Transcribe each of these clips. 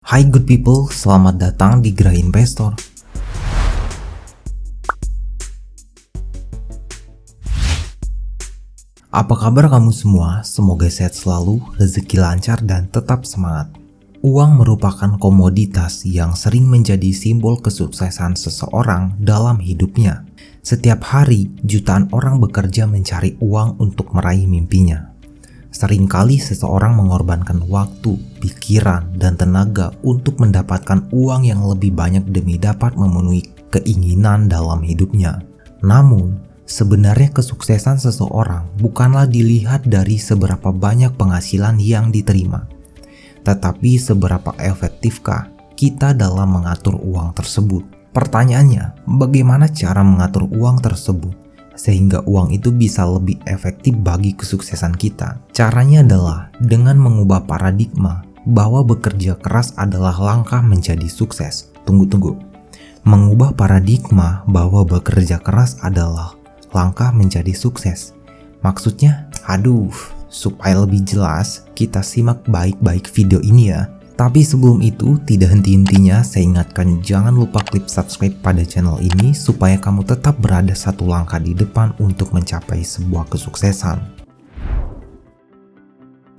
Hai good people, selamat datang di Gerai Investor. Apa kabar kamu semua? Semoga sehat selalu, rezeki lancar dan tetap semangat. Uang merupakan komoditas yang sering menjadi simbol kesuksesan seseorang dalam hidupnya. Setiap hari, jutaan orang bekerja mencari uang untuk meraih mimpinya. Seringkali seseorang mengorbankan waktu, pikiran, dan tenaga untuk mendapatkan uang yang lebih banyak demi dapat memenuhi keinginan dalam hidupnya. Namun, sebenarnya kesuksesan seseorang bukanlah dilihat dari seberapa banyak penghasilan yang diterima, tetapi seberapa efektifkah kita dalam mengatur uang tersebut. Pertanyaannya, bagaimana cara mengatur uang tersebut sehingga uang itu bisa lebih efektif bagi kesuksesan kita? Caranya adalah dengan mengubah paradigma bahwa bekerja keras adalah langkah menjadi sukses. Tunggu. Mengubah paradigma bahwa bekerja keras adalah langkah menjadi sukses. Maksudnya, supaya lebih jelas, kita simak baik-baik video ini ya. Tapi sebelum itu, tidak henti-hentinya saya ingatkan jangan lupa klik subscribe pada channel ini supaya kamu tetap berada satu langkah di depan untuk mencapai sebuah kesuksesan.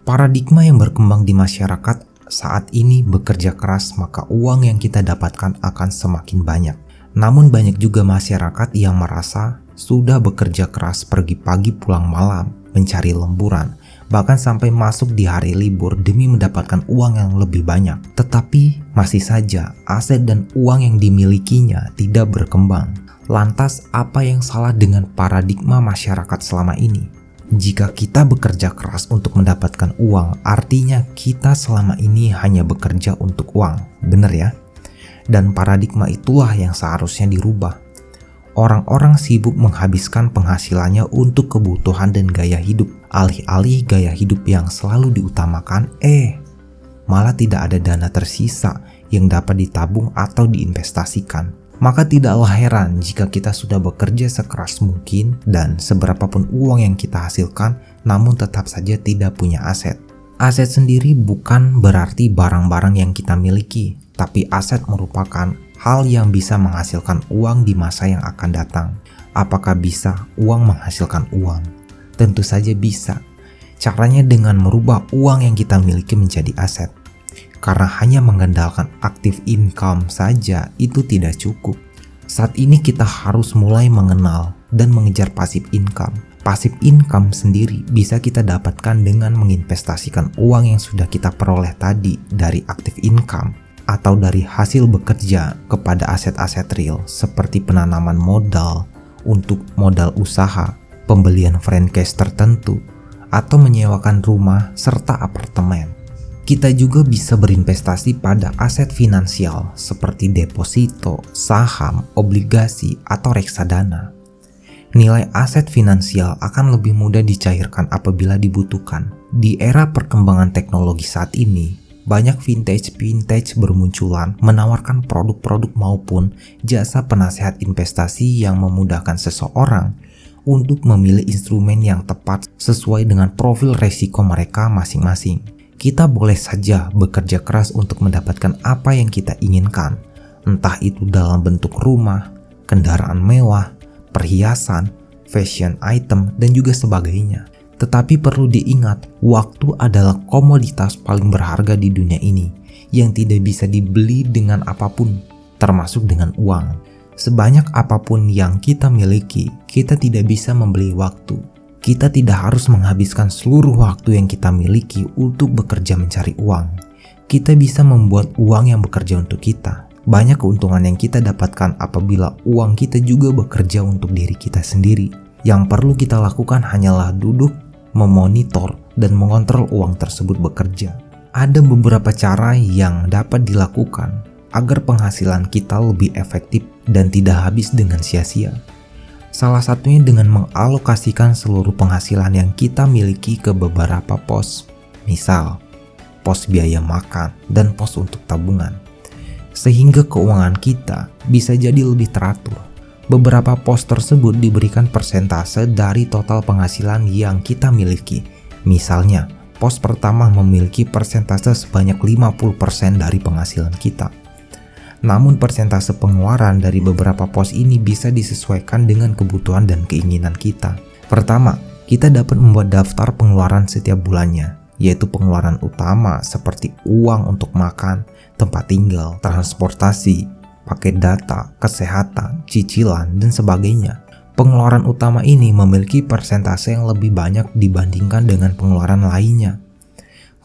Paradigma yang berkembang di masyarakat saat ini bekerja keras maka uang yang kita dapatkan akan semakin banyak. Namun banyak juga masyarakat yang merasa sudah bekerja keras pergi pagi pulang malam, mencari lemburan, bahkan sampai masuk di hari libur demi mendapatkan uang yang lebih banyak. Tetapi masih saja aset dan uang yang dimilikinya tidak berkembang. Lantas apa yang salah dengan paradigma masyarakat selama ini? Jika kita bekerja keras untuk mendapatkan uang, artinya kita selama ini hanya bekerja untuk uang. Bener ya? Dan paradigma itulah yang seharusnya dirubah. Orang-orang sibuk menghabiskan penghasilannya untuk kebutuhan dan gaya hidup. Alih-alih gaya hidup yang selalu diutamakan, malah tidak ada dana tersisa yang dapat ditabung atau diinvestasikan. Maka tidaklah heran jika kita sudah bekerja sekeras mungkin dan seberapapun uang yang kita hasilkan, namun tetap saja tidak punya aset. Aset sendiri bukan berarti barang-barang yang kita miliki, tapi aset merupakan hal yang bisa menghasilkan uang di masa yang akan datang. Apakah bisa uang menghasilkan uang? Tentu saja bisa. Caranya dengan merubah uang yang kita miliki menjadi aset. Karena hanya mengandalkan active income saja itu tidak cukup. Saat ini kita harus mulai mengenal dan mengejar passive income. Passive income sendiri bisa kita dapatkan dengan menginvestasikan uang yang sudah kita peroleh tadi dari active income atau dari hasil bekerja kepada aset-aset real seperti penanaman modal untuk modal usaha, pembelian franchise tertentu, atau menyewakan rumah serta apartemen. Kita juga bisa berinvestasi pada aset finansial seperti deposito, saham, obligasi, atau reksadana. Nilai aset finansial akan lebih mudah dicairkan apabila dibutuhkan. Di era perkembangan teknologi saat ini, banyak vintage bermunculan menawarkan produk-produk maupun jasa penasehat investasi yang memudahkan seseorang untuk memilih instrumen yang tepat sesuai dengan profil resiko mereka masing-masing. Kita boleh saja bekerja keras untuk mendapatkan apa yang kita inginkan, entah itu dalam bentuk rumah, kendaraan mewah, perhiasan, fashion item, dan juga sebagainya. Tetapi perlu diingat, waktu adalah komoditas paling berharga di dunia ini yang tidak bisa dibeli dengan apapun, termasuk dengan uang. Sebanyak apapun yang kita miliki, kita tidak bisa membeli waktu. Kita tidak harus menghabiskan seluruh waktu yang kita miliki untuk bekerja mencari uang. Kita bisa membuat uang yang bekerja untuk kita. Banyak keuntungan yang kita dapatkan apabila uang kita juga bekerja untuk diri kita sendiri. Yang perlu kita lakukan hanyalah duduk, memonitor, dan mengontrol uang tersebut bekerja. Ada beberapa cara yang dapat dilakukan agar penghasilan kita lebih efektif dan tidak habis dengan sia-sia. Salah satunya dengan mengalokasikan seluruh penghasilan yang kita miliki ke beberapa pos. Misal, pos biaya makan dan pos untuk tabungan. Sehingga keuangan kita bisa jadi lebih teratur. Beberapa pos tersebut diberikan persentase dari total penghasilan yang kita miliki. Misalnya, Pos pertama memiliki persentase sebanyak 50% dari penghasilan kita. Namun persentase pengeluaran dari beberapa pos ini bisa disesuaikan dengan kebutuhan dan keinginan kita. Pertama, kita dapat membuat daftar pengeluaran setiap bulannya, yaitu pengeluaran utama seperti uang untuk makan, tempat tinggal, transportasi, paket data, kesehatan, cicilan, dan sebagainya. Pengeluaran utama ini memiliki persentase yang lebih banyak dibandingkan dengan pengeluaran lainnya,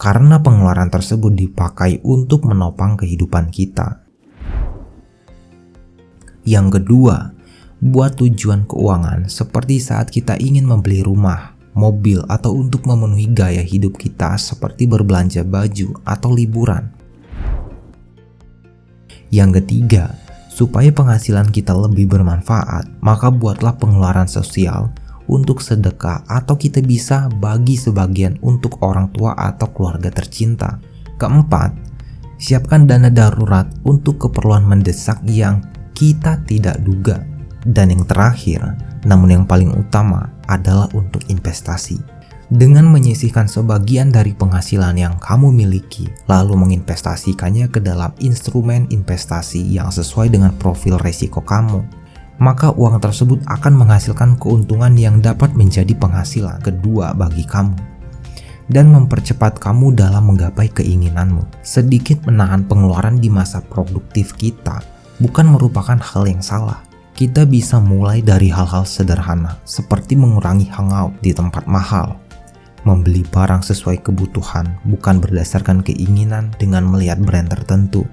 karena pengeluaran tersebut dipakai untuk menopang kehidupan kita. Yang kedua, buat tujuan keuangan seperti saat kita ingin membeli rumah, mobil, atau untuk memenuhi gaya hidup kita seperti berbelanja baju atau liburan. Yang ketiga, supaya penghasilan kita lebih bermanfaat, maka buatlah pengeluaran sosial untuk sedekah atau kita bisa bagi sebagian untuk orang tua atau keluarga tercinta. Keempat, siapkan dana darurat untuk keperluan mendesak yang kita tidak duga. Dan yang terakhir, namun yang paling utama adalah untuk investasi. Dengan menyisihkan sebagian dari penghasilan yang kamu miliki, lalu menginvestasikannya ke dalam instrumen investasi yang sesuai dengan profil risiko kamu, maka uang tersebut akan menghasilkan keuntungan yang dapat menjadi penghasilan kedua bagi kamu dan mempercepat kamu dalam menggapai keinginanmu. Sedikit menahan pengeluaran di masa produktif kita bukan merupakan hal yang salah. Kita bisa mulai dari hal-hal sederhana seperti mengurangi hangout di tempat mahal, membeli barang sesuai kebutuhan bukan berdasarkan keinginan dengan melihat brand tertentu,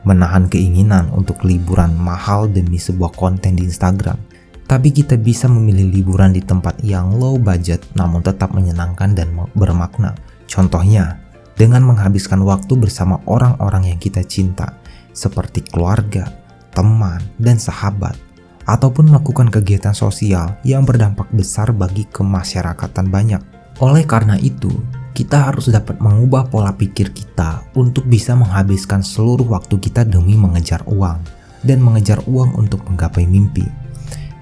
menahan keinginan untuk liburan mahal demi sebuah konten di Instagram. Tapi kita bisa memilih liburan di tempat yang low budget namun tetap menyenangkan dan bermakna. Contohnya, dengan menghabiskan waktu bersama orang-orang yang kita cinta, seperti keluarga, teman, dan sahabat, ataupun melakukan kegiatan sosial yang berdampak besar bagi kemasyarakatan banyak. Oleh karena itu, kita harus dapat mengubah pola pikir kita untuk bisa menghabiskan seluruh waktu kita demi mengejar uang dan mengejar uang untuk menggapai mimpi.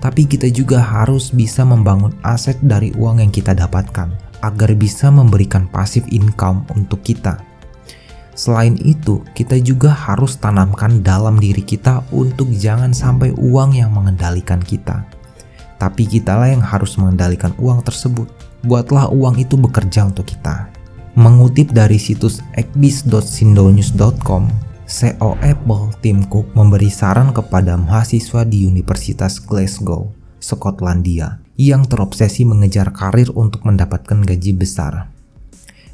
Tapi kita juga harus bisa membangun aset dari uang yang kita dapatkan agar bisa memberikan passive income untuk kita. Selain itu, kita juga harus tanamkan dalam diri kita untuk jangan sampai uang yang mengendalikan kita, tapi kitalah yang harus mengendalikan uang tersebut. Buatlah uang itu bekerja untuk kita. Mengutip dari situs ekbis.sindonews.com, CEO Apple Tim Cook memberi saran kepada mahasiswa di Universitas Glasgow, Skotlandia, yang terobsesi mengejar karir untuk mendapatkan gaji besar.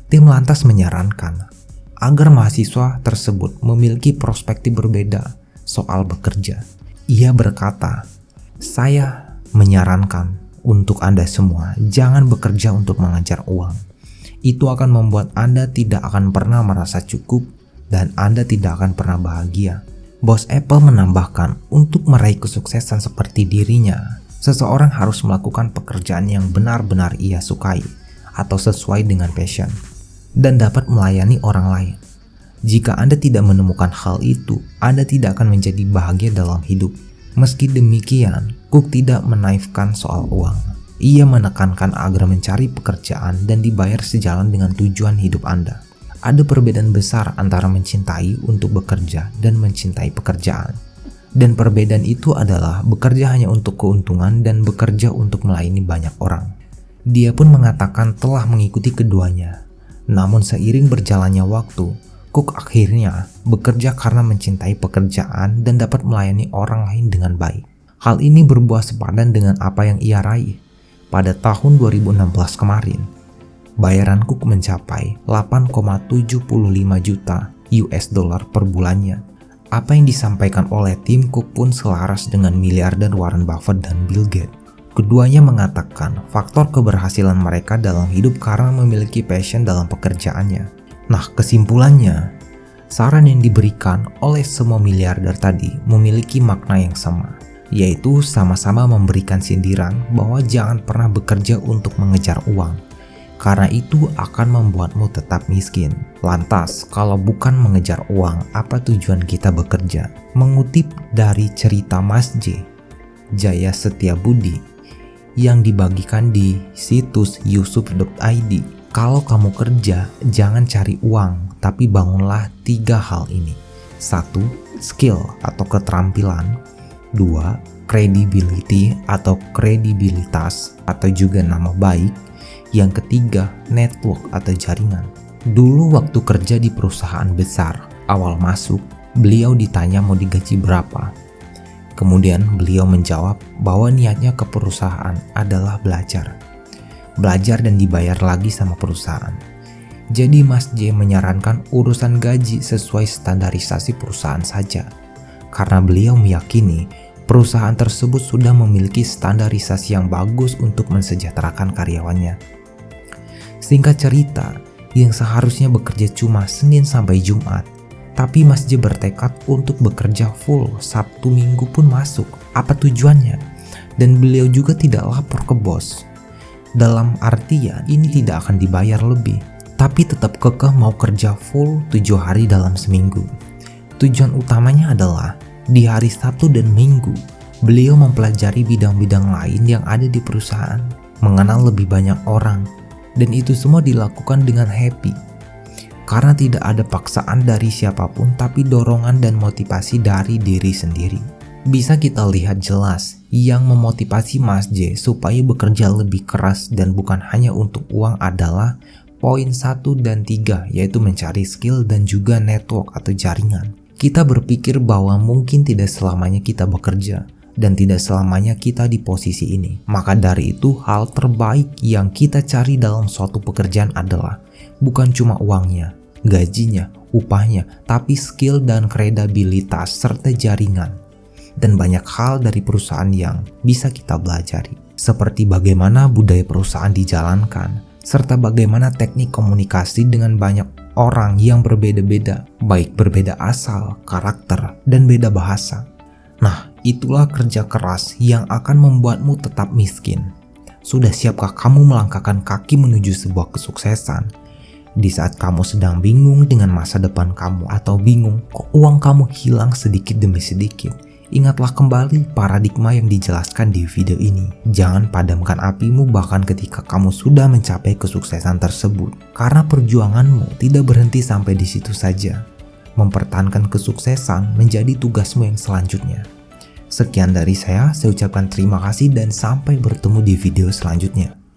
Tim lantas menyarankan agar mahasiswa tersebut memiliki perspektif berbeda soal bekerja. Ia berkata, "Saya menyarankan untuk Anda semua, jangan bekerja untuk mengejar uang. Itu akan membuat Anda tidak akan pernah merasa cukup dan Anda tidak akan pernah bahagia." Bos Apple menambahkan, untuk meraih kesuksesan seperti dirinya, seseorang harus melakukan pekerjaan yang benar-benar ia sukai atau sesuai dengan passion dan dapat melayani orang lain. Jika Anda tidak menemukan hal itu, Anda tidak akan menjadi bahagia dalam hidup. Meski demikian, Cook tidak menaifkan soal uang. Ia menekankan agar mencari pekerjaan dan dibayar sejalan dengan tujuan hidup Anda. Ada perbedaan besar antara mencintai untuk bekerja dan mencintai pekerjaan. Dan perbedaan itu adalah bekerja hanya untuk keuntungan dan bekerja untuk melayani banyak orang. Dia pun mengatakan telah mengikuti keduanya. Namun seiring berjalannya waktu, Cook akhirnya bekerja karena mencintai pekerjaan dan dapat melayani orang lain dengan baik. Hal ini berbuah sepadan dengan apa yang ia raih. Pada tahun 2016 kemarin, bayaran Cook mencapai 8,75 juta US dollar per bulannya. Apa yang disampaikan oleh tim Cook pun selaras dengan miliarder Warren Buffett dan Bill Gates. Keduanya mengatakan faktor keberhasilan mereka dalam hidup karena memiliki passion dalam pekerjaannya. Nah, kesimpulannya, saran yang diberikan oleh semua miliarder tadi memiliki makna yang sama, yaitu sama-sama memberikan sindiran bahwa jangan pernah bekerja untuk mengejar uang, karena itu akan membuatmu tetap miskin. Lantas, kalau bukan mengejar uang, apa tujuan kita bekerja? Mengutip dari cerita Mas J, Jaya Setiabudi, yang dibagikan di situs yusuf.id, Kalau kamu kerja, jangan cari uang, tapi bangunlah 3 hal ini. 1. Skill atau keterampilan. 2. Credibility atau kredibilitas atau juga nama baik. Yang ketiga, network atau jaringan. Dulu waktu kerja di perusahaan besar, awal masuk, beliau ditanya mau digaji berapa. Kemudian beliau menjawab bahwa niatnya ke perusahaan adalah belajar dan dibayar lagi sama perusahaan. Jadi Mas J menyarankan urusan gaji sesuai standarisasi perusahaan saja, karena beliau meyakini perusahaan tersebut sudah memiliki standarisasi yang bagus untuk mensejahterakan karyawannya. Singkat cerita, yang seharusnya bekerja cuma Senin sampai Jumat, tapi Mas J bertekad untuk bekerja full Sabtu Minggu pun masuk. Apa tujuannya? Dan beliau juga tidak lapor ke bos. Dalam artian ini tidak akan dibayar lebih, tapi tetap kekeh mau kerja full 7 hari dalam seminggu. Tujuan utamanya adalah di hari Sabtu dan Minggu, beliau mempelajari bidang-bidang lain yang ada di perusahaan, mengenal lebih banyak orang, dan itu semua dilakukan dengan happy. Karena tidak ada paksaan dari siapapun, tapi dorongan dan motivasi dari diri sendiri. Bisa kita lihat jelas yang memotivasi Mas J supaya bekerja lebih keras dan bukan hanya untuk uang adalah poin 1 dan 3, yaitu mencari skill dan juga network atau jaringan. Kita berpikir bahwa mungkin tidak selamanya kita bekerja dan tidak selamanya kita di posisi ini. Maka dari itu hal terbaik yang kita cari dalam suatu pekerjaan adalah bukan cuma uangnya, gajinya, upahnya, tapi skill dan kredibilitas serta jaringan. Dan banyak hal dari perusahaan yang bisa kita pelajari, seperti bagaimana budaya perusahaan dijalankan, serta bagaimana teknik komunikasi dengan banyak orang yang berbeda-beda, baik berbeda asal, karakter, dan beda bahasa. Nah, itulah kerja keras yang akan membuatmu tetap miskin. Sudah siapkah kamu melangkahkan kaki menuju sebuah kesuksesan? Di saat kamu sedang bingung dengan masa depan kamu atau bingung kok uang kamu hilang sedikit demi sedikit, ingatlah kembali paradigma yang dijelaskan di video ini. Jangan padamkan apimu bahkan ketika kamu sudah mencapai kesuksesan tersebut, karena perjuanganmu tidak berhenti sampai di situ saja. Mempertahankan kesuksesan menjadi tugasmu yang selanjutnya. Sekian dari saya ucapkan terima kasih dan sampai bertemu di video selanjutnya.